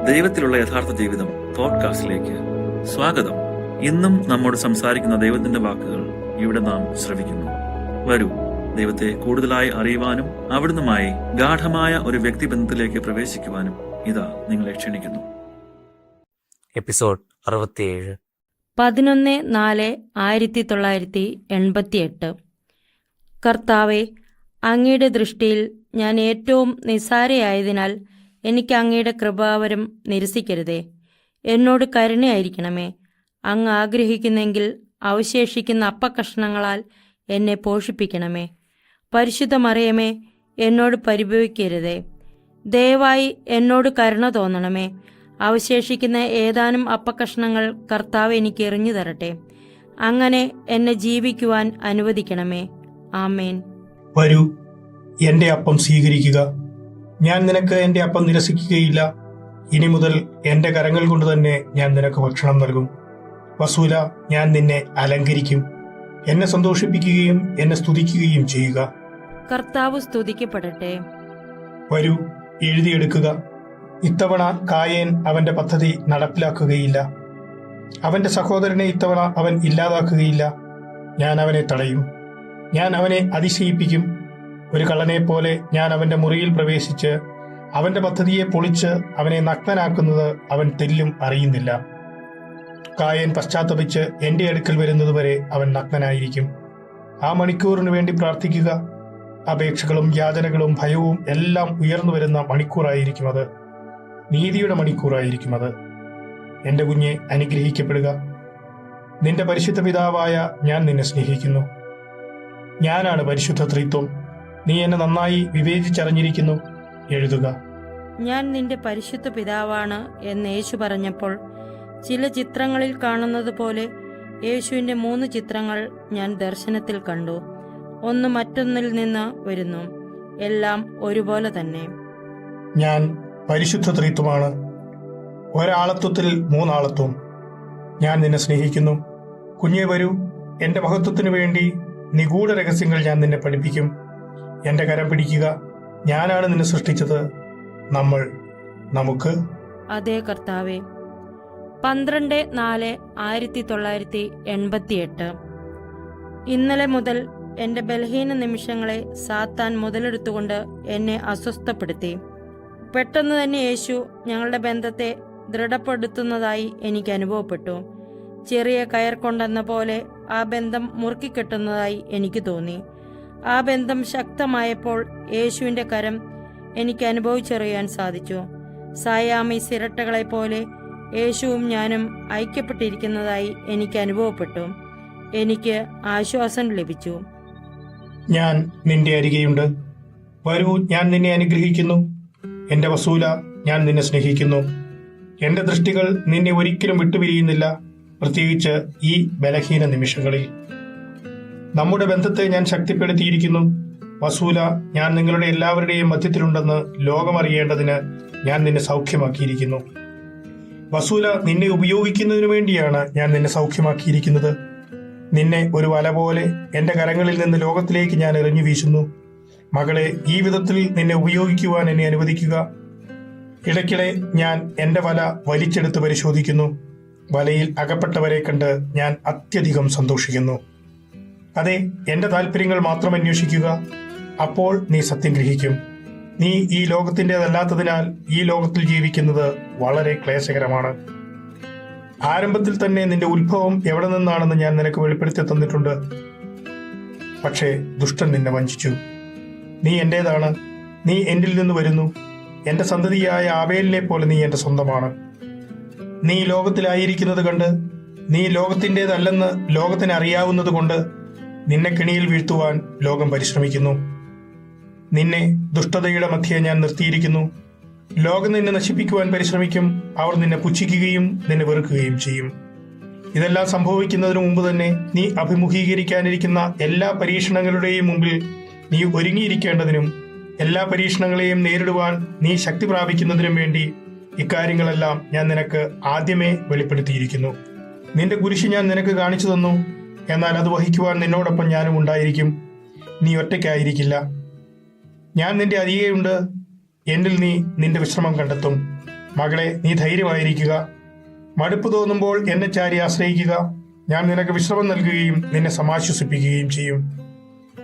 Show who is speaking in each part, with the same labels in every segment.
Speaker 1: ദൈവത്തിലുള്ള യഥാർത്ഥ ജീവിതം പോഡ്കാസ്റ്റിലേക്ക് സ്വാഗതം. ഇന്നും നമ്മോട് സംസാരിക്കുന്ന ദൈവത്തിന്റെ വാക്കുകൾ ഇവിടെ നാം ശ്രവിക്കുന്നു. വരൂ, ദൈവത്തെ കൂടുതലായി അറിയുവാനും അവിടുന്നുമായി ഗാഠമായ ഒരു വ്യക്തിബന്ധത്തിലേക്ക് പ്രവേശിക്കുവാനും ഇതാ നിങ്ങളെ ക്ഷണിക്കുന്നു.
Speaker 2: എപ്പിസോഡ് 67
Speaker 3: 11/4/1988. കർത്താവെ, അങ്ങയുടെ ദൃഷ്ടിയിൽ ഞാൻ ഏറ്റവും നിസ്സാരയായതിനാൽ എനിക്ക് അങ്ങയുടെ കൃപാവരം നിരസിക്കരുതേ. എന്നോട് കരുണയായിരിക്കണമേ. അങ്ങ് ആഗ്രഹിക്കുന്നെങ്കിൽ അവശേഷിക്കുന്ന അപ്പക്കഷ്ണങ്ങളാൽ എന്നെ പോഷിപ്പിക്കണമേ. പരിശുദ്ധ മറിയമേ, എന്നോട് പരിഭവിക്കരുതേ. ദയവായി എന്നോട് കരുണ തോന്നണമേ. അവശേഷിക്കുന്ന ഏതാനും അപ്പക്കഷ്ണങ്ങൾ കർത്താവ് എനിക്ക് എറിഞ്ഞു തരട്ടെ. അങ്ങനെ എന്നെ ജീവിക്കുവാൻ അനുവദിക്കണമേ. ആമേൻ.
Speaker 4: വരൂ, എൻ്റെ അപ്പം സ്വീകരിക്കുക. ഞാൻ നിനക്ക് എൻ്റെ അപ്പം നിരസിക്കുകയില്ല. ഇനി മുതൽ എൻ്റെ കരങ്ങൾ കൊണ്ട് തന്നെ ഞാൻ നിനക്ക് ഭക്ഷണം നൽകും. വസൂല, ഞാൻ നിന്നെ അലങ്കരിക്കും. എന്നെ സന്തോഷിപ്പിക്കുകയും എന്നെ സ്തുതിക്കുകയും ചെയ്യുക.
Speaker 3: കർത്താവ് സ്തുതിക്കപ്പെടട്ടെ.
Speaker 4: വരൂ, എഴുതിയെടുക്കുക. ഇത്തവണ കായേൻ അവന്റെ പദ്ധതി നടപ്പിലാക്കുകയില്ല. അവന്റെ സഹോദരനെ ഇത്തവണ അവൻ ഇല്ലാതാക്കുകയില്ല. ഞാൻ അവനെ തടയും. ഞാൻ അവനെ അതിശയിപ്പിക്കും. ഒരു കള്ളനെ പോലെ ഞാൻ അവന്റെ മുറിയിൽ പ്രവേശിച്ച് അവന്റെ പദ്ധതിയെ പൊളിച്ച് അവനെ നഗ്നനാക്കുന്നത് അവൻ തെല്ലും അറിയുന്നില്ല. കായേൻ പശ്ചാത്തപിച്ച് എന്റെ അടുക്കൽ വരുന്നതുവരെ അവൻ നഗ്നനായിരിക്കും. ആ മണിക്കൂറിനു വേണ്ടി പ്രാർത്ഥിക്കുക. അപേക്ഷകളും യാചനകളും ഭയവും എല്ലാം ഉയർന്നു വരുന്ന മണിക്കൂറായിരിക്കും അത്. നീതിയുടെ മണിക്കൂറായിരിക്കും അത്. എന്റെ കുഞ്ഞെ, അനുഗ്രഹിക്കപ്പെടുക. നിന്റെ പരിശുദ്ധ പിതാവായ ഞാൻ നിന്നെ സ്നേഹിക്കുന്നു. ഞാനാണ് പരിശുദ്ധ ത്രിത്വം. നീ എന്നെ നന്നായി വിവേചിച്ചറിഞ്ഞിരിക്കുന്നു. എഴുതുക.
Speaker 3: ഞാൻ നിന്റെ പരിശുദ്ധ പിതാവാണ് എന്ന് യേശു പറഞ്ഞപ്പോൾ ചില ചിത്രങ്ങളിൽ കാണുന്നത് പോലെ യേശുവിൻ്റെ 3 ചിത്രങ്ങൾ ഞാൻ ദർശനത്തിൽ കണ്ടു. ഒന്ന് മറ്റൊന്നിൽ നിന്ന് വരുന്നു. എല്ലാം ഒരുപോലെ തന്നെ.
Speaker 4: ഞാൻ പരിശുദ്ധ ത്രിത്വമാണ്. ഒരാളത്വത്തിൽ 3 ആളത്വം. ഞാൻ നിന്നെ സ്നേഹിക്കുന്നു. കുഞ്ഞെ, വരൂ. എന്റെ മഹത്വത്തിനു വേണ്ടി നിഗൂഢ രഹസ്യങ്ങൾ ഞാൻ നിന്നെ പഠിപ്പിക്കും. എന്റെ കരം പിടിക്കുക. ഞാനാണ് നിന്നെ സൃഷ്ടിച്ചത്. നമുക്ക്.
Speaker 3: അതേ കർത്താവേ. 12/4/1988. ഇന്നലെ മുതൽ എൻ്റെ ബലഹീന നിമിഷങ്ങളെ സാത്താൻ മുതലെടുത്തുകൊണ്ട് എന്നെ അസ്വസ്ഥപ്പെടുത്തി. പെട്ടെന്ന് തന്നെ യേശു ഞങ്ങളുടെ ബന്ധത്തെ ദൃഢപ്പെടുത്തുന്നതായി എനിക്ക് അനുഭവപ്പെട്ടു. ചെറിയ കയർ കൊണ്ടെന്ന പോലെ ആ ബന്ധം മുറുക്കിക്കെട്ടുന്നതായി എനിക്ക് തോന്നി. ആ ബന്ധം ശക്തമായപ്പോൾ യേശുവിൻ്റെ കരം എനിക്ക് അനുഭവിച്ചറിയാൻ സാധിച്ചു. സായാമീസ് ഇരട്ടകളെ പോലെ യേശുവും ഞാനും ഐക്യപ്പെട്ടിരിക്കുന്നതായി എനിക്ക് അനുഭവപ്പെട്ടു. എനിക്ക് ആശ്വാസം ലഭിച്ചു.
Speaker 4: ഞാൻ നിന്റെ അരികെയുണ്ട്. വരൂ, ഞാൻ നിന്നെ അനുഗ്രഹിക്കുന്നു. എന്റെ വസൂല, ഞാൻ നിന്നെ സ്നേഹിക്കുന്നു. എന്റെ ദൃഷ്ടികൾ നിന്നെ ഒരിക്കലും വിട്ടുപിരിയുന്നില്ല, പ്രത്യേകിച്ച് ഈ ബലഹീന നിമിഷങ്ങളിൽ. നമ്മുടെ ബന്ധത്തെ ഞാൻ ശക്തിപ്പെടുത്തിയിരിക്കുന്നു. വസൂല, ഞാൻ നിങ്ങളുടെ എല്ലാവരുടെയും മധ്യത്തിലുണ്ടെന്ന് ലോകമറിയേണ്ടതിന് ഞാൻ നിന്നെ സൗഖ്യമാക്കിയിരിക്കുന്നു. വസൂല, നിന്നെ ഉപയോഗിക്കുന്നതിനു വേണ്ടിയാണ് ഞാൻ നിന്നെ സൗഖ്യമാക്കിയിരിക്കുന്നത്. നിന്നെ ഒരു വല പോലെ എന്റെ കരങ്ങളിൽ നിന്ന് ലോകത്തിലേക്ക് ഞാൻ എറിഞ്ഞു വീശുന്നു. മകളെ, ഈ വിധത്തിൽ നിന്നെ ഉപയോഗിക്കുവാൻ എന്നെ അനുവദിക്കുക. ഇടയ്ക്കിടെ ഞാൻ എന്റെ വല വലിച്ചെടുത്ത് പരിശോധിക്കുന്നു. വലയിൽ അകപ്പെട്ടവരെ കണ്ട് ഞാൻ അത്യധികം സന്തോഷിക്കുന്നു. അതെ, എന്റെ താല്പര്യങ്ങൾ മാത്രം അന്വേഷിക്കുക. അപ്പോൾ നീ സത്യം ഗ്രഹിക്കും. നീ ഈ ലോകത്തിൻ്റെതല്ലാത്തതിനാൽ ഈ ലോകത്തിൽ ജീവിക്കുന്നത് വളരെ ക്ലേശകരമാണ്. ആരംഭത്തിൽ തന്നെ നിന്റെ ഉത്ഭവം എവിടെ നിന്നാണെന്ന് ഞാൻ നിനക്ക് വെളിപ്പെടുത്തി തന്നിട്ടുണ്ട്. പക്ഷേ ദുഷ്ടൻ നിന്നെ വഞ്ചിച്ചു. നീ എന്റേതാണ്. നീ എന്നിൽ നിന്ന് വരുന്നു. എന്റെ സന്തതിയായ ആബേലിനെ പോലെ നീ എന്റെ സ്വന്തമാണ്. നീ ലോകത്തിലായിരിക്കുന്നത് കണ്ട്, നീ ലോകത്തിൻ്റെതല്ലെന്ന് ലോകത്തിന് അറിയാവുന്നത് കൊണ്ട് നിന്നെ കെണിയിൽ വീഴ്ത്തുവാൻ ലോകം പരിശ്രമിക്കുന്നു. നിന്നെ ദുഷ്ടതയുടെ മധ്യേ ഞാൻ നിർത്തിയിരിക്കുന്നു. ലോകം നിന്നെ നശിപ്പിക്കുവാൻ പരിശ്രമിക്കും. അവർ നിന്നെ പുച്ഛിക്കുകയും നിന്നെ വെറുക്കുകയും ചെയ്യും. ഇതെല്ലാം സംഭവിക്കുന്നതിന് മുമ്പ് തന്നെ നീ അഭിമുഖീകരിക്കാനിരിക്കുന്ന എല്ലാ പരീക്ഷണങ്ങളുടെയും മുമ്പിൽ നീ ഒരുങ്ങിയിരിക്കേണ്ടതിനും എല്ലാ പരീക്ഷണങ്ങളെയും നേരിടുവാൻ നീ ശക്തി പ്രാപിക്കുന്നതിനും വേണ്ടി ഇക്കാര്യങ്ങളെല്ലാം ഞാൻ നിനക്ക് ആദ്യമേ വെളിപ്പെടുത്തിയിരിക്കുന്നു. നിന്റെ കുരിശ് ഞാൻ നിനക്ക് കാണിച്ചു തന്നു. എന്നാൽ അത് വഹിക്കുവാൻ നിന്നോടൊപ്പം ഞാനും ഉണ്ടായിരിക്കും. നീ ഒറ്റയ്ക്കായിരിക്കില്ല. ഞാൻ നിന്റെ അരികെയുണ്ട്. എന്നിൽ നീ നിന്റെ വിശ്രമം കണ്ടെത്തും. മകളെ, നീ ധൈര്യമായിരിക്കുക. മടുപ്പ് തോന്നുമ്പോൾ എന്നെ ചാരി ആശ്രയിക്കുക. ഞാൻ നിനക്ക് വിശ്രമം നൽകുകയും നിന്നെ സമാശ്വസിപ്പിക്കുകയും ചെയ്യും.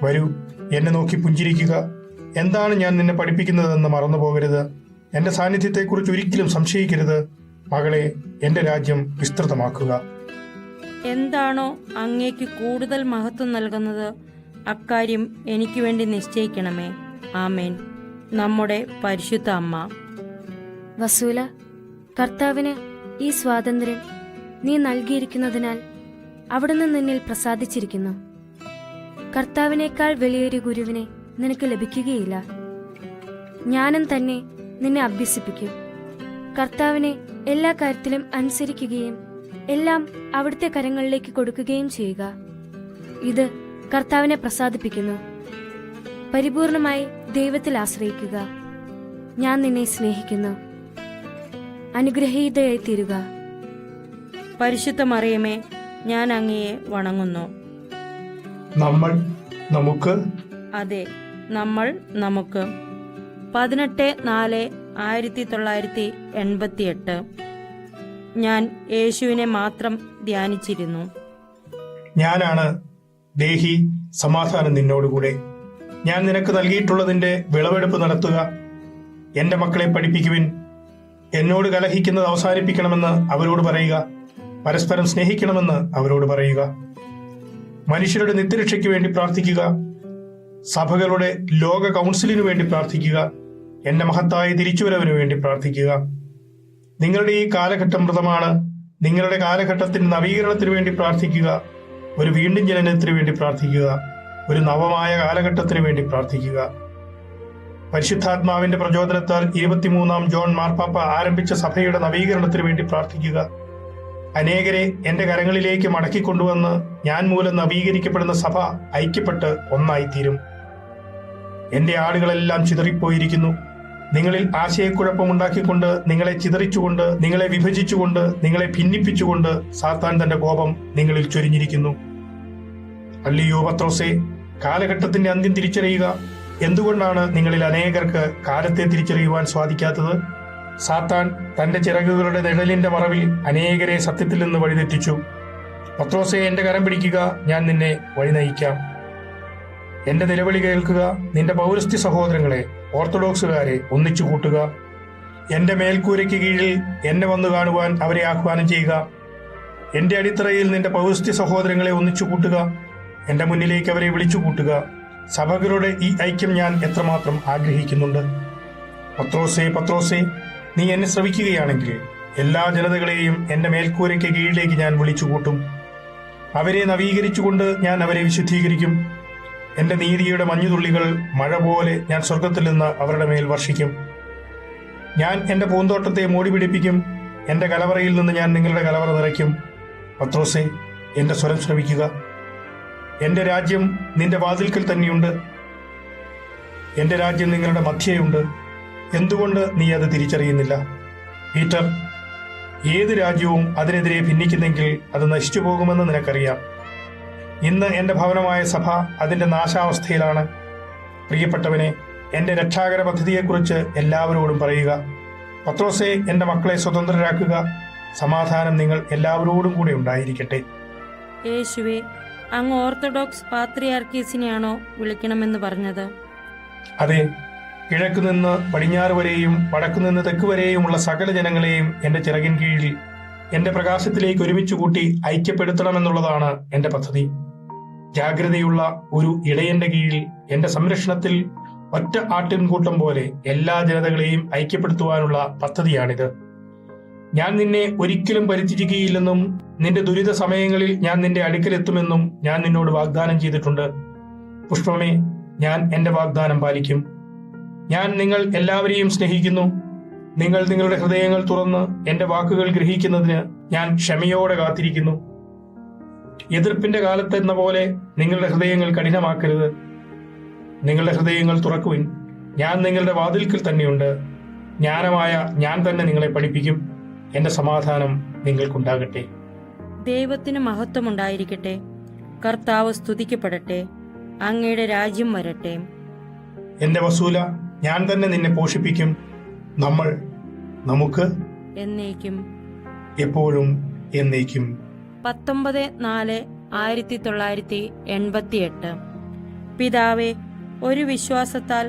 Speaker 4: വരൂ, എന്നെ നോക്കി പുഞ്ചിരിക്കുക. എന്താണ് ഞാൻ നിന്നെ പഠിപ്പിക്കുന്നതെന്ന് മറന്നു പോകരുത്. എന്റെ സാന്നിധ്യത്തെക്കുറിച്ച് ഒരിക്കലും സംശയിക്കരുത്. മകളെ, എന്റെ രാജ്യം വിസ്തൃതമാക്കുക.
Speaker 3: എന്താണോ അങ്ങേക്ക് കൂടുതൽ മഹത്വം നൽകുന്നത് അക്കാര്യം എനിക്ക് വേണ്ടി നിശ്ചയിക്കണമേ. ആമേൻ. നമ്മുടെ പരിശുദ്ധ അമ്മ.
Speaker 5: വസൂല, കർത്താവിന് ഈ സ്വാതന്ത്ര്യം നീ നൽകിയിരിക്കുന്നതിനാൽ അവിടുന്ന് നിന്നിൽ പ്രസാദിച്ചിരിക്കുന്നു. കർത്താവിനേക്കാൾ വലിയൊരു ഗുരുവിനെ നിനക്ക് ലഭിക്കുകയില്ല. ജ്ഞാനം തന്നെ നിന്നെ അഭ്യസിപ്പിക്കും. കർത്താവിനെ എല്ലാ കാര്യത്തിലും അനുസരിക്കുകയും എല്ലാം അവിടുത്തെ കരങ്ങളിലേക്ക് കൊടുക്കുകയും ചെയ്യുക. ഇത് കർത്താവിനെ പ്രസാദിപ്പിക്കുന്നു. പരിപൂർണമായി ദൈവത്തിൽ ആശ്രയിക്കുക. ഞാൻ നിന്നെ സ്നേഹിക്കുന്നു. അനുഗ്രഹീതയായി തീരുക.
Speaker 3: പരിശുദ്ധ മറിയമേ, ഞാൻ അങ്ങയെ വണങ്ങുന്നു.
Speaker 4: നമ്മൾ നമുക്ക്
Speaker 3: അതെ, നമ്മൾ നമുക്ക്. 18/4/1988 ഞാൻ യേശുവിനെ മാത്രം ധ്യാനിച്ചിരുന്നു.
Speaker 4: ഞാനാണ് ദേഹി, സമാധാനം നിന്നോടുകൂടെ. ഞാൻ നിനക്ക് നൽകിയിട്ടുള്ളതിന്റെ വിളവെടുപ്പ് നടത്തുക. എന്റെ മക്കളെ പഠിപ്പിക്കുവിൻ. എന്നോട് കലഹിക്കുന്നത് അവസാനിപ്പിക്കണമെന്ന് അവരോട് പറയുക. പരസ്പരം സ്നേഹിക്കണമെന്ന് അവരോട് പറയുക. മനുഷ്യരുടെ നിത്യരക്ഷയ്ക്ക് വേണ്ടി പ്രാർത്ഥിക്കുക. സഭകളുടെ ലോക കൗൺസിലിനു വേണ്ടി പ്രാർത്ഥിക്കുക. എന്റെ മഹത്തായ തിരിച്ചുവരവിനു വേണ്ടി പ്രാർത്ഥിക്കുക. നിങ്ങളുടെ ഈ കാലഘട്ടം മൃതമാണ്. നിങ്ങളുടെ കാലഘട്ടത്തിന്റെ നവീകരണത്തിന് വേണ്ടി പ്രാർത്ഥിക്കുക. ഒരു വീണ്ടും ജനനത്തിന് വേണ്ടി പ്രാർത്ഥിക്കുക. ഒരു നവമായ കാലഘട്ടത്തിന് വേണ്ടി പ്രാർത്ഥിക്കുക. പരിശുദ്ധാത്മാവിന്റെ പ്രചോദനത്താൽ 23-ാം ജോൺ മാർപ്പാപ്പ ആരംഭിച്ച സഭയുടെ നവീകരണത്തിന് വേണ്ടി പ്രാർത്ഥിക്കുക. അനേകരെ എന്റെ കരങ്ങളിലേക്ക് മടക്കിക്കൊണ്ടുവന്ന് ഞാൻ മൂലം നവീകരിക്കപ്പെടുന്ന സഭ ഐക്യപ്പെട്ട് ഒന്നായിത്തീരും. എന്റെ ആളുകളെല്ലാം ചിതറിപ്പോയിരിക്കുന്നു. നിങ്ങളിൽ ആശയക്കുഴപ്പമുണ്ടാക്കിക്കൊണ്ട്, നിങ്ങളെ ചിതറിച്ചുകൊണ്ട്, നിങ്ങളെ വിഭജിച്ചുകൊണ്ട്, നിങ്ങളെ ഭിന്നിപ്പിച്ചുകൊണ്ട് സാത്താൻ തന്റെ കോപം നിങ്ങളിൽ ചൊരിഞ്ഞിരിക്കുന്നു. അല്ലയോ പത്രോസേ, കാലഘട്ടത്തിന്റെ അന്ത്യം തിരിച്ചറിയുക. എന്തുകൊണ്ടാണ് നിങ്ങളിൽ അനേകർക്ക് കാലത്തെ തിരിച്ചറിയുവാൻ സാധിക്കാത്തത്? സാത്താൻ തന്റെ ചിറകുകളുടെ നിഴലിന്റെ മറവിൽ അനേകരെ സത്യത്തിൽ നിന്ന് വഴിതെറ്റിച്ചു. പത്രോസേ, എന്റെ കരം പിടിക്കുക, ഞാൻ നിന്നെ വഴി നയിക്കാം. എന്റെ നിലവിളി കേൾക്കുക. നിന്റെ പൗരസ്ത്യ സഹോദരങ്ങളെ, ഓർത്തഡോക്സുകാരെ ഒന്നിച്ചു കൂട്ടുക. എന്റെ മേൽക്കൂരയ്ക്ക് കീഴിൽ എന്നെ വന്നു കാണുവാൻ അവരെ ആഹ്വാനം ചെയ്യുക. എന്റെ അടിത്തറയിൽ നിന്റെ പൗരസ്ത്യ സഹോദരങ്ങളെ ഒന്നിച്ചു കൂട്ടുക. എന്റെ മുന്നിലേക്ക് അവരെ വിളിച്ചു കൂട്ടുക. സഭകളുടെ ഈ ഐക്യം ഞാൻ എത്രമാത്രം ആഗ്രഹിക്കുന്നുണ്ട്. പത്രോസേ, പത്രോസേ, നീ എന്നെ ശ്രവിക്കുകയാണെങ്കിൽ എല്ലാ ജനതകളെയും എന്റെ മേൽക്കൂരയ്ക്ക് കീഴിലേക്ക് ഞാൻ വിളിച്ചു കൂട്ടും. അവരെ നവീകരിച്ചുകൊണ്ട് ഞാൻ അവരെ വിശുദ്ധീകരിക്കും. എന്റെ നീതിയുടെ മഞ്ഞുതുള്ളികൾ മഴ പോലെ ഞാൻ സ്വർഗത്തിൽ നിന്ന് അവരുടെ മേൽ വർഷിക്കും. ഞാൻ എന്റെ പൂന്തോട്ടത്തെ മൂടി പിടിപ്പിക്കും. എന്റെ കലവറയിൽ നിന്ന് ഞാൻ നിങ്ങളുടെ കലവറ നിറയ്ക്കും. പത്രോസേ, എന്റെ സ്വരം ശ്രവിക്കുക. എന്റെ രാജ്യം നിന്റെ വാതിൽക്കൽ തന്നെയുണ്ട്. എന്റെ രാജ്യം നിങ്ങളുടെ മധ്യേയുണ്ട്. എന്തുകൊണ്ട് നീ അത് തിരിച്ചറിയുന്നില്ല? പീറ്റർ, ഏത് രാജ്യവും അതിനെതിരെ ഭിന്നിക്കുന്നെങ്കിൽ അത് നശിച്ചു പോകുമെന്ന് നിനക്കറിയാം. ഇന്ന് എന്റെ ഭവനമായ സഭ അതിന്റെ നാശാവസ്ഥയിലാണ്. പ്രിയപ്പെട്ടവനെ, എന്റെ രക്ഷാകര പദ്ധതിയെക്കുറിച്ച് എല്ലാവരോടും പറയുക. പത്രോസേ, എന്റെ മക്കളെ സ്വതന്ത്രരാക്കുക. സമാധാനം നിങ്ങൾ എല്ലാവരോടും കൂടെ ഉണ്ടായിരിക്കട്ടെ.
Speaker 3: യേശുവേ, അങ്ങ് ഓർത്തഡോക്സ് പാത്രിയാർക്കീസിനെയാണോ വിളിക്കണമെന്ന് പറഞ്ഞത്?
Speaker 4: അതെ, കിഴക്കുനിന്ന് പടിഞ്ഞാറ് വരെയും വടക്കുനിന്ന് തെക്ക് വരെയുമുള്ള സകല ജനങ്ങളെയും എന്റെ ചിറകിൻ കീഴിൽ എന്റെ പ്രകാശത്തിലേക്ക് ഒരുമിച്ച് കൂട്ടി ഐക്യപ്പെടുത്തണമെന്നുള്ളതാണ് എന്റെ പദ്ധതി. ജാഗ്രതയുള്ള ഒരു ഇടയന്റെ കീഴിൽ എന്റെ സംരക്ഷണത്തിൽ ഒറ്റ ആട്ടിൻകൂട്ടം പോലെ എല്ലാ ജനതകളെയും ഐക്യപ്പെടുത്തുവാനുള്ള പദ്ധതിയാണിത്. ഞാൻ നിന്നെ ഒരിക്കലും പരിത്യജിക്കുകയില്ലെന്നും നിന്റെ ദുരിത സമയങ്ങളിൽ ഞാൻ നിന്റെ അടുക്കലെത്തുമെന്നും ഞാൻ നിന്നോട് വാഗ്ദാനം ചെയ്തിട്ടുണ്ട്. പുഷ്പമേ, ഞാൻ എന്റെ വാഗ്ദാനം പാലിക്കും. ഞാൻ നിങ്ങൾ എല്ലാവരെയും സ്നേഹിക്കുന്നു. നിങ്ങൾ നിങ്ങളുടെ ഹൃദയങ്ങൾ തുറന്ന് എന്റെ വാക്കുകൾ ഗ്രഹിക്കുന്നതിന് ഞാൻ ക്ഷമയോടെ കാത്തിരിക്കുന്നു. എതിർപ്പിന്റെ കാലത്തെന്ന പോലെ നിങ്ങളുടെ ഹൃദയങ്ങൾ കഠിനമാക്കരുത്. നിങ്ങളുടെ ഹൃദയങ്ങൾ തുറക്കുവിൻ. ഞാൻ നിങ്ങളുടെ വാതിൽക്കൽ തന്നെയുണ്ട്. ജ്ഞാനമായ ഞാൻ തന്നെ നിങ്ങളെ പഠിപ്പിക്കും. എന്റെ സമാധാനം നിങ്ങൾക്കുണ്ടാകട്ടെ.
Speaker 3: ദൈവത്തിന് മഹത്വമുണ്ടായിരിക്കട്ടെ. കർത്താവ് സ്തുതിക്കപ്പെടട്ടെ. അങ്ങയുടെ രാജ്യം വരട്ടെ.
Speaker 4: എന്റെ വസൂല, ഞാൻ തന്നെ നിന്നെ പോഷിപ്പിക്കും. നമ്മൾ നമുക്ക്
Speaker 3: എന്നേക്കും.
Speaker 4: എപ്പോഴും എന്നേക്കും.
Speaker 3: 19/4/1988. പിതാവേ, ഒരു വിശ്വാസത്താൽ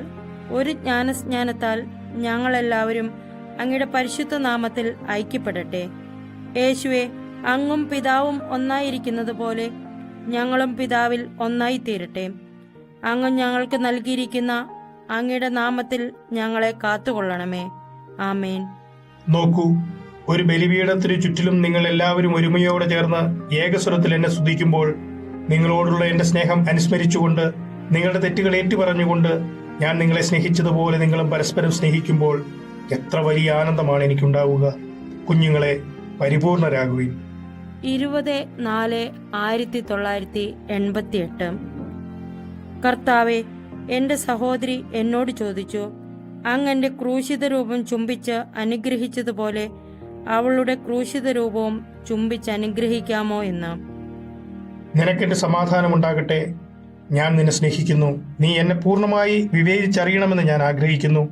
Speaker 3: ഒരു ജ്ഞാനസ്നാനത്താൽ ഞങ്ങളെല്ലാവരും അങ്ങയുടെ പരിശുദ്ധ നാമത്തിൽ ഐക്യപ്പെടട്ടെ. യേശുവെ, അങ്ങും പിതാവും ഒന്നായിരിക്കുന്നത് പോലെ ഞങ്ങളും പിതാവിൽ ഒന്നായിത്തീരട്ടെ. അങ്ങ് ഞങ്ങൾക്ക് നൽകിയിരിക്കുന്ന അങ്ങയുടെ നാമത്തിൽ ഞങ്ങളെ കാത്തുകൊള്ളണമേ. ആമേൻ.
Speaker 4: നോക്കൂ, ഒരു ബലിപീഠത്തിനു ചുറ്റിലും നിങ്ങൾ എല്ലാവരും ഒരുമയോടെ ചേർന്ന് ഏകസ്വരത്തിൽ എന്നെ സ്തുതിക്കുമ്പോൾ, നിങ്ങളോടുള്ള എന്റെ സ്നേഹം അനുസ്മരിച്ചുകൊണ്ട്, നിങ്ങളുടെ തെറ്റുകൾ ഏറ്റുപറഞ്ഞുകൊണ്ട്, ഞാൻ നിങ്ങളെ സ്നേഹിച്ചതുപോലെ നിങ്ങളും പരസ്പരം സ്നേഹിക്കുമ്പോൾ എത്ര വലിയ ആനന്ദമാണ് എനിക്കുണ്ടാവുക. കുഞ്ഞുങ്ങളെ, പരിപൂർണരാകുവിൻ.
Speaker 3: 20/4/1988. കർത്താവെ, എന്റെ സഹോദരി എന്നോട് ചോദിച്ചു, അങ്ങ് എന്റെ ക്രൂശിത രൂപം ചുംബിച്ച് അനുഗ്രഹിച്ചതുപോലെ അവളുടെ ക്രൂശിത രൂപവും ചുംബിച്ച് അനുഗ്രഹിക്കാമോ എന്ന്.
Speaker 4: നിനക്കെന്റെ സമാധാനമുണ്ടാകട്ടെ. ഞാൻ നിന്നെ സ്നേഹിക്കുന്നു. നീ എന്നെ പൂർണ്ണമായി വിവേചിച്ചറിയണമെന്ന് ഞാൻ ആഗ്രഹിക്കുന്നു.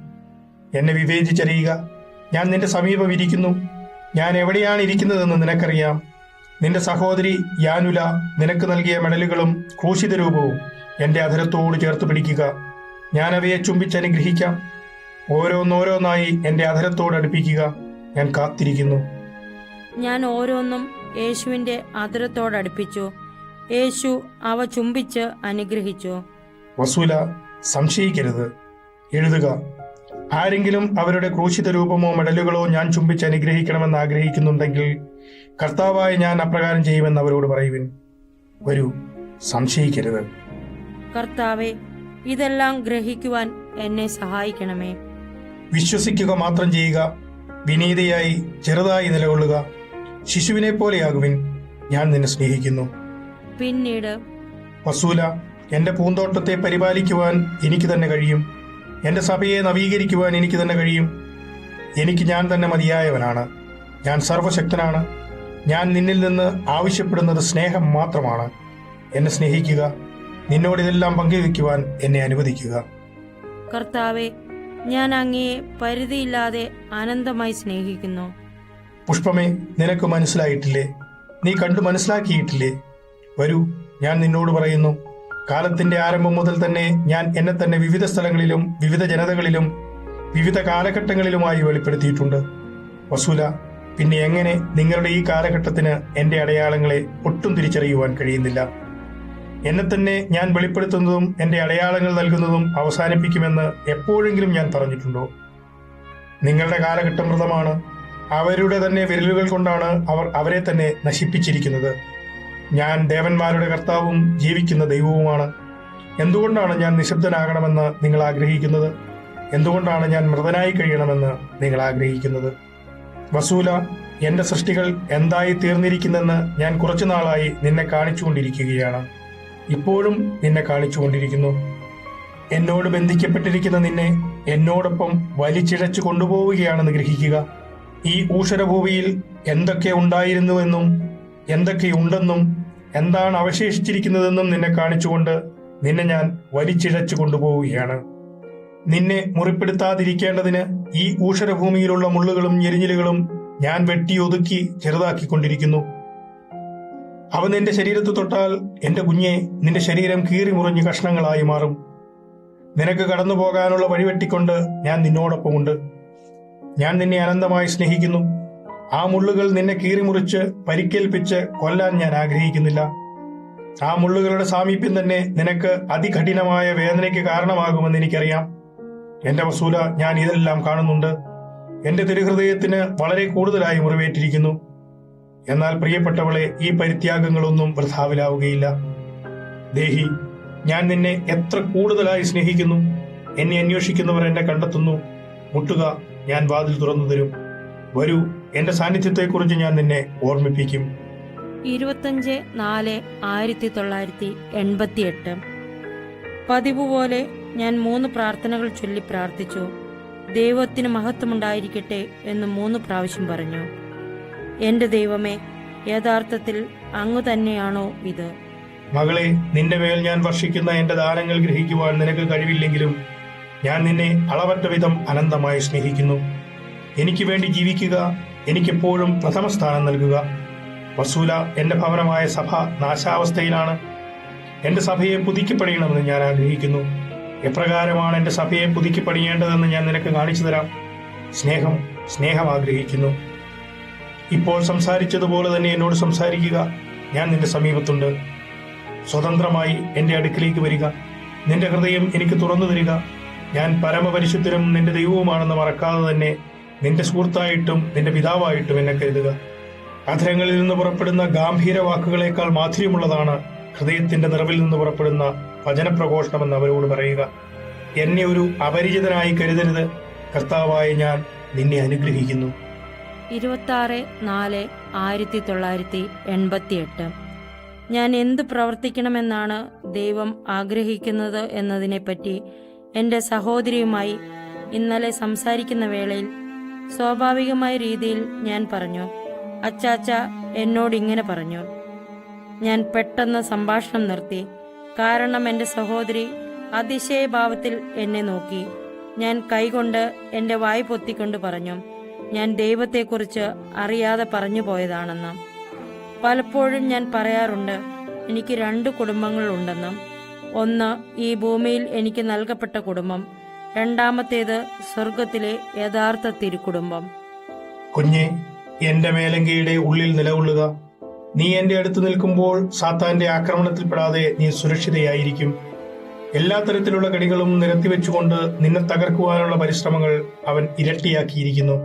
Speaker 4: എന്നെ വിവേചിച്ചറിയുക. ഞാൻ നിന്റെ സമീപം ഇരിക്കുന്നു. ഞാൻ എവിടെയാണ് ഇരിക്കുന്നതെന്ന് നിനക്കറിയാം. നിന്റെ സഹോദരി യാനുല നിനക്ക് നൽകിയ മെഡലുകളും ക്രൂശിത രൂപവും എന്റെ അധരത്തോട് ചേർത്ത് പിടിക്കുക. ഞാൻ അവയെ ചുംബിച്ചനുഗ്രഹിക്കാം. ഓരോന്നോരോന്നായി എന്റെ അധരത്തോട് അടുപ്പിക്കുക. ഞാൻ കാത്തിരിക്കുന്നു.
Speaker 3: ഞാൻ ഓരോന്നും യേശുവിന്റെ അധരത്തോടടുപ്പിച്ചു. യേശു അവ ചുംബിച്ച് അനുഗ്രഹിച്ചു.
Speaker 4: വസൂല, സംശയിക്കരുത്. എഴുതുക. ആരെങ്കിലും അവരുടെ ക്രൂശിത രൂപമോ മെഡലുകളോ ഞാൻ ചുംബിച്ച് അനുഗ്രഹിക്കണമെന്ന് ആഗ്രഹിക്കുന്നുണ്ടെങ്കിൽ കർത്താവായ ഞാൻ അപ്രകാരം ചെയ്യുമെന്ന് അവരോട് പറയുവിൻ. വരൂ, സംശയിക്കരുത്.
Speaker 3: കർത്താവെ, ഇതെല്ലാം ഗ്രഹിക്കുവാൻ എന്നെ സഹായിക്കണമേ.
Speaker 4: വിശ്വസിക്കുക മാത്രം ചെയ്യുക. വിനീതയായി ചെറുതായി നിലകൊള്ളുക. ശിശുവിനെ പോലെയാകുവിൻ. ഞാൻ നിന്നെ സ്നേഹിക്കുന്നു.
Speaker 3: പിന്നീട്,
Speaker 4: വസൂല, എന്റെ പൂന്തോട്ടത്തെ പരിപാലിക്കുവാൻ എനിക്ക് തന്നെ കഴിയും. എന്റെ സഭയെ നവീകരിക്കുവാൻ എനിക്ക് തന്നെ കഴിയും. എനിക്ക് ഞാൻ തന്നെ മതിയായവനാണ്. ഞാൻ സർവശക്തനാണ്. ഞാൻ നിന്നിൽ നിന്ന് ആവശ്യപ്പെടുന്നത് സ്നേഹം മാത്രമാണ്. എന്നെ സ്നേഹിക്കുക. നിന്നോടിതെല്ലാം പങ്കുവെക്കുവാൻ എന്നെ അനുവദിക്കുക.
Speaker 3: കർത്താവെ, ഞാൻ അങ്ങയെ പരിധിയില്ലാതെ അനന്തമായി സ്നേഹിക്കുന്നു.
Speaker 4: പുഷ്പമേ, നിനക്ക് മനസ്സിലായിട്ടില്ലേ? നീ കണ്ടു മനസ്സിലാക്കിയിട്ടില്ലേ? വരൂ, ഞാൻ നിന്നോട് പറയുന്നു. കാലത്തിന്റെ ആരംഭം മുതൽ തന്നെ ഞാൻ എന്നെ തന്നെ വിവിധ സ്ഥലങ്ങളിലും വിവിധ ജനതകളിലും വിവിധ കാലഘട്ടങ്ങളിലുമായി വെളിപ്പെടുത്തിയിട്ടുണ്ട്. വസൂല, പിന്നെ എങ്ങനെ നിങ്ങളുടെ ഈ കാലഘട്ടത്തിന് എന്റെ അടയാളങ്ങളെ ഒട്ടും തിരിച്ചറിയുവാൻ കഴിയുന്നില്ല? എന്നെ തന്നെ ഞാൻ വെളിപ്പെടുത്തുന്നതും എന്റെ അടയാളങ്ങൾ നൽകുന്നതും അവസാനിപ്പിക്കുമെന്ന് എപ്പോഴെങ്കിലും ഞാൻ പറഞ്ഞിട്ടുണ്ടോ? നിങ്ങളുടെ കാലഘട്ടം മൃതമാണ്. അവരുടെ തന്നെ വിരലുകൾ കൊണ്ടാണ് അവർ അവരെ തന്നെ നശിപ്പിച്ചിരിക്കുന്നത്. ഞാൻ ദേവന്മാരുടെ കർത്താവും ജീവിക്കുന്ന ദൈവവുമാണ്. എന്തുകൊണ്ടാണ് ഞാൻ നിശബ്ദനാകണമെന്ന് നിങ്ങൾ ആഗ്രഹിക്കുന്നത്? എന്തുകൊണ്ടാണ് ഞാൻ മൃതനായി കഴിയണമെന്ന് നിങ്ങൾ ആഗ്രഹിക്കുന്നത്? വസൂല, എന്റെ സൃഷ്ടികൾ എന്തായി തീർന്നിരിക്കുന്നെന്ന് ഞാൻ കുറച്ചുനാളായി നിന്നെ കാണിച്ചുകൊണ്ടിരിക്കുകയാണ്. ഇപ്പോഴും നിന്നെ കാണിച്ചുകൊണ്ടിരിക്കുന്നു. എന്നോട് ബന്ധിക്കപ്പെട്ടിരിക്കുന്ന നിന്നെ എന്നോടൊപ്പം വലിച്ചിഴച്ചു കൊണ്ടുപോവുകയാണെന്ന് ഗ്രഹിക്കുക. ഈ ഊഷരഭൂമിയിൽ എന്തൊക്കെ ഉണ്ടായിരുന്നുവെന്നും എന്തൊക്കെയുണ്ടെന്നും എന്താണ് അവശേഷിച്ചിരിക്കുന്നതെന്നും നിന്നെ കാണിച്ചുകൊണ്ട് നിന്നെ ഞാൻ വലിച്ചിഴച്ചു കൊണ്ടുപോവുകയാണ്. നിന്നെ മുറിപ്പെടുത്താതിരിക്കേണ്ടതിന് ഈ ഊഷരഭൂമിയിലുള്ള മുള്ളുകളും ഞെരിഞ്ഞിലുകളും ഞാൻ വെട്ടിയൊതുക്കി ചെറുതാക്കിക്കൊണ്ടിരിക്കുന്നു. അവ നിന്റെ ശരീരത്ത് തൊട്ടാൽ എന്റെ കുഞ്ഞെ, നിന്റെ ശരീരം കീറി മുറിഞ്ഞ് കഷ്ണങ്ങളായി മാറും. നിനക്ക് കടന്നു പോകാനുള്ള വഴിവെട്ടിക്കൊണ്ട് ഞാൻ നിന്നോടൊപ്പമുണ്ട്. ഞാൻ നിന്നെ അനന്തമായി സ്നേഹിക്കുന്നു. ആ മുള്ളുകൾ നിന്നെ കീറിമുറിച്ച് പരിക്കേൽപ്പിച്ച് കൊല്ലാൻ ഞാൻ ആഗ്രഹിക്കുന്നില്ല. ആ മുള്ളുകളുടെ സാമീപ്യം തന്നെ നിനക്ക് അതികഠിനമായ വേദനയ്ക്ക് കാരണമാകുമെന്ന് എനിക്കറിയാം. എന്റെ വസൂല, ഞാൻ ഇതെല്ലാം കാണുന്നുണ്ട്. എന്റെ തിരുഹൃദയത്തിന് വളരെ കൂടുതലായി മുറിവേറ്റിരിക്കുന്നു. എന്നാൽ പ്രിയപ്പെട്ടവളെ, ഈ പരിത്യാഗങ്ങളൊന്നും വൃഥാവിലാവുകയില്ല. ദേഹി, ഞാൻ നിന്നെ എത്ര കൂടുതലായി സ്നേഹിക്കുന്നു. എന്നെ അന്വേഷിക്കുന്നവർ എന്നെ കണ്ടെത്തുന്നു. മുട്ടുക, ഞാൻ വാതിൽ തുറന്നു തരും. വരൂ, എന്റെ സാന്നിധ്യത്തെക്കുറിച്ച് ഞാൻ നിന്നെ ഓർമ്മിപ്പിക്കും.
Speaker 3: 25/4/1988. പതിവ് പോലെ ഞാൻ 3 പ്രാർത്ഥനകൾ ചൊല്ലി പ്രാർത്ഥിച്ചു. ദൈവത്തിന് മഹത്വമുണ്ടായിരിക്കട്ടെ എന്ന് 3 പ്രാവശ്യം പറഞ്ഞു. എന്റെ ദൈവമേ, യഥാർത്ഥത്തിൽ അങ്ങ് തന്നെയാണോ ഇത്?
Speaker 4: മകളെ, നിന്റെ മേൽ ഞാൻ വർഷിക്കുന്ന എന്റെ ദാനങ്ങൾ ഗ്രഹിക്കുവാൻ നിനക്ക് കഴിവില്ലെങ്കിലും ഞാൻ നിന്നെ അളവറ്റ വിധം അനന്തമായി സ്നേഹിക്കുന്നു. എനിക്ക് വേണ്ടി ജീവിക്കുക, എനിക്കെപ്പോഴും പ്രഥമ സ്ഥാനം നൽകുക. വസൂല, എന്റെ ഭവനമായ സഭ നാശാവസ്ഥയിലാണ്. എന്റെ സഭയെ പുതുക്കിപ്പണിയണമെന്ന് ഞാൻ ആഗ്രഹിക്കുന്നു. എപ്രകാരമാണ് എന്റെ സഭയെ പുതുക്കിപ്പണിയേണ്ടതെന്ന് ഞാൻ നിനക്ക് കാണിച്ചു തരാം. സ്നേഹം ആഗ്രഹിക്കുന്നു. ഇപ്പോൾ സംസാരിച്ചതുപോലെ തന്നെ എന്നോട് സംസാരിക്കുക. ഞാൻ നിന്റെ സമീപത്തുണ്ട്. സ്വതന്ത്രമായി എന്റെ അടുക്കിലേക്ക് വരിക. നിന്റെ ഹൃദയം എനിക്ക് തുറന്നു തരിക. ഞാൻ പരമപരിശുദ്ധനും നിന്റെ ദൈവവുമാണെന്ന് മറക്കാതെ തന്നെ നിന്റെ സുഹൃത്തായിട്ടും നിന്റെ പിതാവായിട്ടും എന്നെ കരുതുക. അധരങ്ങളിൽ നിന്ന് പുറപ്പെടുന്ന ഗാംഭീര വാക്കുകളേക്കാൾ മാധുര്യമുള്ളതാണ് ഹൃദയത്തിന്റെ നിറവിൽ നിന്ന് പുറപ്പെടുന്ന വചനപ്രഘോഷണമെന്ന് അവരോട് പറയുക. എന്നെ ഒരു അപരിചിതനായി കരുതരുത്. കർത്താവായ ഞാൻ നിന്നെ അനുഗ്രഹിക്കുന്നു.
Speaker 3: 26/4/1988. ഞാൻ എന്തു പ്രവർത്തിക്കണമെന്നാണ് ദൈവം ആഗ്രഹിക്കുന്നത് എന്നതിനെപ്പറ്റി എൻ്റെ സഹോദരിയുമായി ഇന്നലെ സംസാരിക്കുന്ന വേളയിൽ സ്വാഭാവികമായ രീതിയിൽ ഞാൻ പറഞ്ഞു. അച്ചാച്ച എന്നോട് ഇങ്ങനെ പറഞ്ഞു. ഞാൻ പെട്ടെന്ന് സംഭാഷണം നിർത്തി. കാരണം എൻ്റെ സഹോദരി അതിശയഭാവത്തിൽ എന്നെ നോക്കി. ഞാൻ കൈകൊണ്ട് എൻ്റെ വായ് പൊത്തിക്കൊണ്ട് പറഞ്ഞു, ഞാൻ ദൈവത്തെക്കുറിച്ച് അറിയാതെ പറഞ്ഞു പോയതാണെന്ന്. പലപ്പോഴും ഞാൻ പറയാറുണ്ട്, എനിക്ക് 2 കുടുംബങ്ങളുണ്ടെന്ന്. ഒന്ന് ഈ ഭൂമിയിൽ എനിക്ക് നൽകപ്പെട്ട കുടുംബം, രണ്ടാമത്തേത് സ്വർഗത്തിലെ യഥാർത്ഥ തിരുക്കുടുംബം.
Speaker 4: കുഞ്ഞെ, എന്റെ മേലങ്കിയുടെ ഉള്ളിൽ നിലകൊള്ളുക. നീ എന്റെ അടുത്ത് നിൽക്കുമ്പോൾ സാത്താന്റെ ആക്രമണത്തിൽപ്പെടാതെ നീ സുരക്ഷിതയായിരിക്കും. എല്ലാ തരത്തിലുള്ള കടികളും നിരത്തിവെച്ചുകൊണ്ട് നിന്നെ തകർക്കുവാനുള്ള പരിശ്രമങ്ങൾ അവൻ ഇരട്ടിയാക്കിയിരിക്കുന്നു.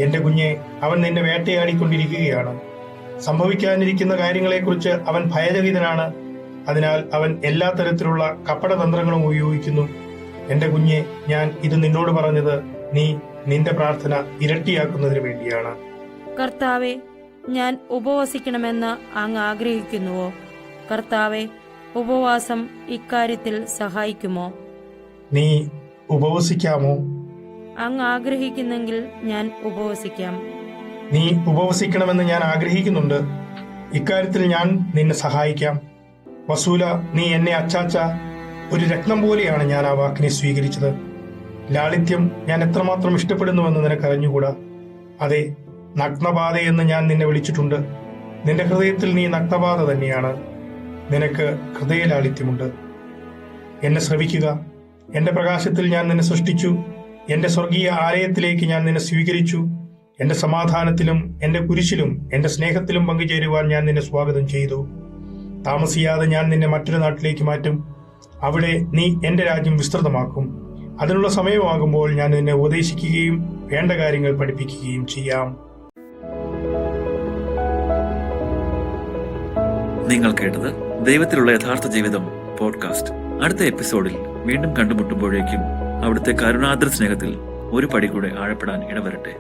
Speaker 4: എന്റെ കുഞ്ഞെ, അവൻ നിന്നെ വേട്ടയാടിക്കൊണ്ടിരിക്കുകയാണ്. സംഭവിക്കാനിരിക്കുന്ന കാര്യങ്ങളെക്കുറിച്ച് അവൻ ഭയചകിതനാണ്. അതിനാൽ അവൻ എല്ലാ തരത്തിലുള്ള കപടതന്ത്രങ്ങളും ഉപയോഗിക്കുന്നു. എന്റെ കുഞ്ഞെ, ഞാൻ ഇത് നിന്നോട് പറഞ്ഞത് നീ നിന്റെ പ്രാർത്ഥന ഇരട്ടിയാക്കുന്നതിന് വേണ്ടിയാണ്.
Speaker 3: കർത്താവെ, ഞാൻ ഉപവസിക്കണമെന്ന് അങ്ങ് ആഗ്രഹിക്കുന്നുവോ? കർത്താവെ, ഉപവാസം ഇക്കാര്യത്തിൽ സഹായിക്കുമോ?
Speaker 4: നീ ഉപവസിക്കാമോ?
Speaker 3: അങ്ങ് ആഗ്രഹിക്കുന്നെങ്കിൽ ഞാൻ ഉപവസിക്കാം.
Speaker 4: നീ ഉപവസിക്കണമെന്ന് ഞാൻ ആഗ്രഹിക്കുന്നുണ്ട്. ഇക്കാര്യത്തിൽ ഞാൻ നിന്നെ സഹായിക്കാം. വസൂല, നീ എന്നെ അച്ചാച്ച, ഒരു രത്നം പോലെയാണ് ഞാൻ ആ വാക്കിനെ സ്വീകരിച്ചത്. ലാളിത്യം ഞാൻ എത്രമാത്രം ഇഷ്ടപ്പെടുന്നുവെന്ന് നിനക്ക് അറിഞ്ഞുകൂടാ. അതെ, നഗ്നപാതയെന്ന് ഞാൻ നിന്നെ വിളിച്ചിട്ടുണ്ട്. നിന്റെ ഹൃദയത്തിൽ നീ നഗ്നപാത തന്നെയാണ്. നിനക്ക് ഹൃദയലാളിത്യമുണ്ട്. എന്നെ ശ്രവിക്കുക. എന്റെ പ്രകാശത്തിൽ ഞാൻ നിന്നെ സൃഷ്ടിച്ചു. എന്റെ സ്വർഗീയ ആലയത്തിലേക്ക് ഞാൻ നിന്നെ സ്വീകരിച്ചു. എന്റെ സമാധാനത്തിലും എന്റെ കുരിശിലും എന്റെ സ്നേഹത്തിലും പങ്കുചേരുവാൻ ഞാൻ നിന്നെ സ്വാഗതം ചെയ്തു. താമസിയാതെ ഞാൻ നിന്നെ മറ്റൊരു നാട്ടിലേക്ക് മാറ്റും. അവിടെ നീ എന്റെ രാജ്യം വിസ്തൃതമാക്കും. അതിനുള്ള സമയമാകുമ്പോൾ ഞാൻ നിന്നെ ഉപദേശിക്കുകയും വേണ്ട കാര്യങ്ങൾ പഠിപ്പിക്കുകയും ചെയ്യാം.
Speaker 1: നിങ്ങൾ കേട്ടത് ദൈവത്തിലുള്ള യഥാർത്ഥ ജീവിതം പോഡ്കാസ്റ്റ്. അടുത്ത എപ്പിസോഡിൽ വീണ്ടും കണ്ടുമുട്ടുമ്പോഴേക്കും അവിടുത്തെ കരുണാദ്ര സ്നേഹത്തിൽ ഒരു പടി കൂടെ ആഴപ്പെടാൻ ഇടവരട്ടെ.